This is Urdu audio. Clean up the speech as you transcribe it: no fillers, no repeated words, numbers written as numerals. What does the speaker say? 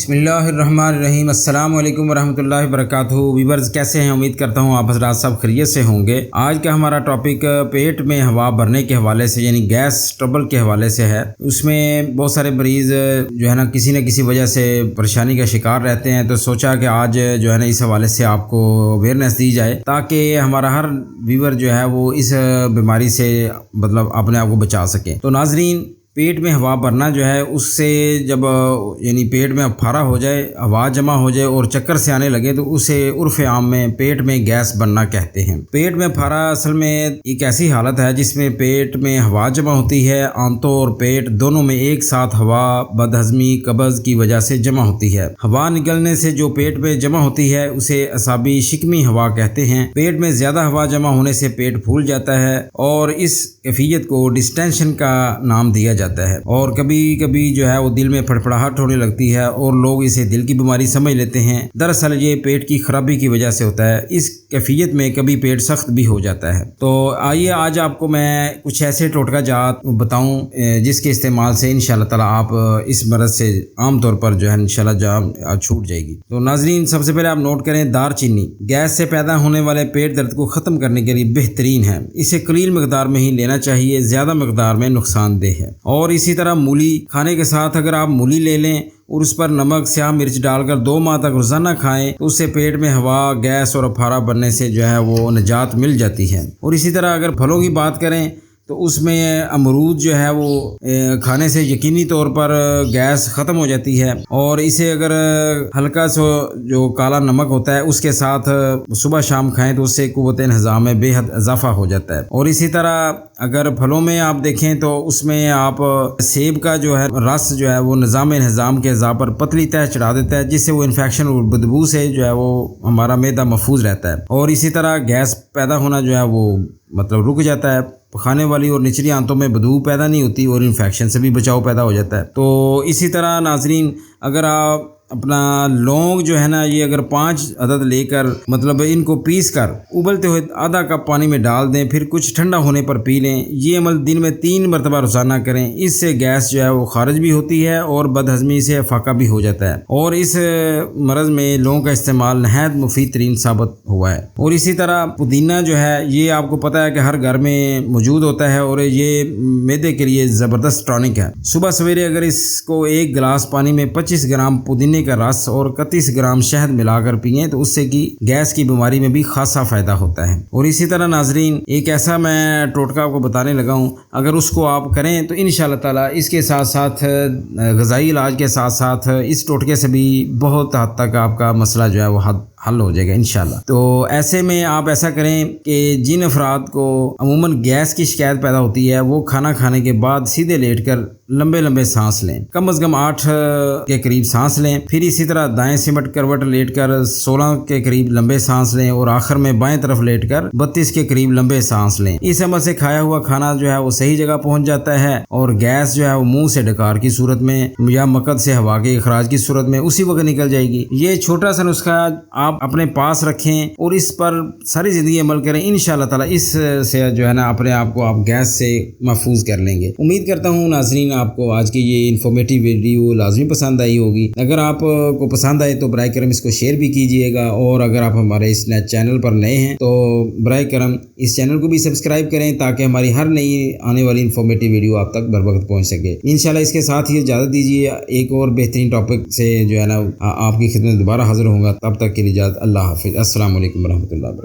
بسم اللہ الرحمن الرحیم۔ السلام علیکم ورحمۃ اللہ وبرکاتہ۔ ویورز کیسے ہیں؟ امید کرتا ہوں آپ حضرات سب خیریت سے ہوں گے۔ آج کا ہمارا ٹاپک پیٹ میں ہوا بھرنے کے حوالے سے یعنی گیس ٹربل کے حوالے سے ہے۔ اس میں بہت سارے مریض جو ہے نا کسی نہ کسی وجہ سے پریشانی کا شکار رہتے ہیں، تو سوچا کہ آج جو ہے نا اس حوالے سے آپ کو اویئرنیس دی جائے تاکہ ہمارا ہر ویور جو ہے وہ اس بیماری سے اپنے آپ کو بچا سکے۔ تو ناظرین، پیٹ میں ہوا بھرنا جو ہے اس سے جب یعنی پیٹ میں پھارا ہو جائے، ہوا جمع ہو جائے اور چکر سے آنے لگے تو اسے عرف عام میں پیٹ میں گیس بننا کہتے ہیں۔ پیٹ میں پھارا اصل میں ایک ایسی حالت ہے جس میں پیٹ میں ہوا جمع ہوتی ہے۔ آنتوں اور پیٹ دونوں میں ایک ساتھ ہوا بد ہضمی قبض کی وجہ سے جمع ہوتی ہے۔ ہوا نکلنے سے جو پیٹ میں جمع ہوتی ہے اسے اعصابی شکمی ہوا کہتے ہیں۔ پیٹ میں زیادہ ہوا جمع ہونے سے پیٹ پھول جاتا ہے اور اس کیفیت کو ڈسٹینشن کا نام دیا جاتا ہے، اور کبھی کبھی جو ہے وہ دل میں پھڑپڑاہٹ ہونے لگتی ہے اور لوگ اسے دل کی بیماری سمجھ لیتے ہیں۔ دراصل یہ پیٹ کی خرابی کی وجہ سے ہوتا ہے۔ اس کیفیت میں کبھی پیٹ سخت بھی ہو جاتا ہے۔ تو آئیے آج آپ کو میں کچھ ایسے ٹوٹکا جات بتاؤں جس کے استعمال سے انشاءاللہ تعالی آپ اس مرض سے عام طور پر جو ہے انشاءاللہ جان چھوٹ جائے گی۔ تو ناظرین، سب سے پہلے آپ نوٹ کریں، دار چینی گیس سے پیدا ہونے والے پیٹ درد کو ختم کرنے کے لیے بہترین ہے۔ اسے قلیل مقدار میں ہی لینا چاہیے، زیادہ مقدار میں نقصان دہ ہے۔ اور اسی طرح مولی کھانے کے ساتھ اگر آپ مولی لے لیں اور اس پر نمک سیاہ مرچ ڈال کر 2 ماہ تک روزانہ کھائیں تو اس سے پیٹ میں ہوا گیس اور پھارا بننے سے جو ہے وہ نجات مل جاتی ہے۔ اور اسی طرح اگر پھلوں کی بات کریں تو اس میں امرود جو ہے وہ کھانے سے یقینی طور پر گیس ختم ہو جاتی ہے، اور اسے اگر ہلکا سا جو کالا نمک ہوتا ہے اس کے ساتھ صبح شام کھائیں تو اس سے قوت ہضم میں بے حد اضافہ ہو جاتا ہے۔ اور اسی طرح اگر پھلوں میں آپ دیکھیں تو اس میں آپ سیب کا جو ہے رس جو ہے وہ نظام ہضم کے اعضاء پر پتلی تہ چڑھا دیتا ہے، جس سے وہ انفیکشن اور بدبو سے جو ہے وہ ہمارا معدہ محفوظ رہتا ہے۔ اور اسی طرح گیس پیدا ہونا جو ہے وہ رک جاتا ہے، کھانے والی اور نچلی آنتوں میں بدبو پیدا نہیں ہوتی اور انفیکشن سے بھی بچاؤ پیدا ہو جاتا ہے۔ تو اسی طرح ناظرین، اگر آپ اپنا لونگ جو ہے نا یہ اگر 5 عدد لے کر ان کو پیس کر ابلتے ہوئے آدھا کپ پانی میں ڈال دیں، پھر کچھ ٹھنڈا ہونے پر پی لیں۔ یہ عمل دن میں 3 مرتبہ روزانہ کریں۔ اس سے گیس جو ہے وہ خارج بھی ہوتی ہے اور بد ہضمی سے افاقہ بھی ہو جاتا ہے، اور اس مرض میں لونگ کا استعمال نہایت مفید ترین ثابت ہوا ہے۔ اور اسی طرح پودینہ جو ہے یہ آپ کو پتہ ہے کہ ہر گھر میں موجود ہوتا ہے اور یہ معدے کے لیے زبردست ٹانک ہے۔ صبح سویرے اگر اس کو 1 گلاس پانی میں 25 گرام پودینے کا رس اور 31 گرام شہد ملا کر پئیں تو اس سے کی گیس کی بیماری میں بھی خاصا فائدہ ہوتا ہے۔ اور اسی طرح ناظرین، ایک ایسا میں ٹوٹکا آپ کو بتانے لگا ہوں، اگر اس کو آپ کریں تو انشاءاللہ تعالی اس کے ساتھ ساتھ غذائی علاج کے ساتھ ساتھ اس ٹوٹکے سے بھی بہت حد تک آپ کا مسئلہ جو ہے وہ حل ہو جائے گا انشاءاللہ۔ تو ایسے میں آپ ایسا کریں کہ جن افراد کو عموماً گیس کی شکایت پیدا ہوتی ہے وہ کھانا کھانے کے بعد سیدھے لیٹ کر لمبے سانس لیں، کم از کم 8 کے قریب سانس لیں، پھر اسی طرح دائیں سمٹ کروٹ لیٹ کر 16 کے قریب لمبے سانس لیں، اور آخر میں بائیں طرف لیٹ کر 32 کے قریب لمبے سانس لیں۔ اس عمل سے کھایا ہوا کھانا جو ہے وہ صحیح جگہ پہنچ جاتا ہے اور گیس جو ہے وہ منہ سے ڈکار کی صورت میں یا مقعد سے ہوا کے اخراج کی صورت میں اسی وقت نکل جائے گی۔ یہ چھوٹا سا نسخہ آپ اپنے پاس رکھیں اور اس پر ساری زندگی عمل کریں، انشاءاللہ تعالی اس سے جو ہے نا اپنے آپ کو آپ گیس سے محفوظ کر لیں گے۔ امید کرتا ہوں ناظرین آپ کو آج کی یہ انفارمیٹیو ویڈیو لازمی پسند آئی ہوگی۔ اگر آپ کو پسند آئے تو برائے کرم اس کو شیئر بھی کیجئے گا، اور اگر آپ ہمارے اس چینل پر نئے ہیں تو برائے کرم اس چینل کو بھی سبسکرائب کریں تاکہ ہماری ہر نئی آنے والی انفارمیٹیو ویڈیو آپ تک بر وقت پہنچ سکے۔ انشاءاللہ اس کے ساتھ ہی اجازت دیجیے، ایک اور بہترین ٹاپک سے جو ہے نا آپ کی خدمت دوبارہ حاضر ہوں گا۔ تب تک کے لیے اجازت، اللہ حافظ، السلام علیکم ورحمۃ اللہ وبرکاتہ۔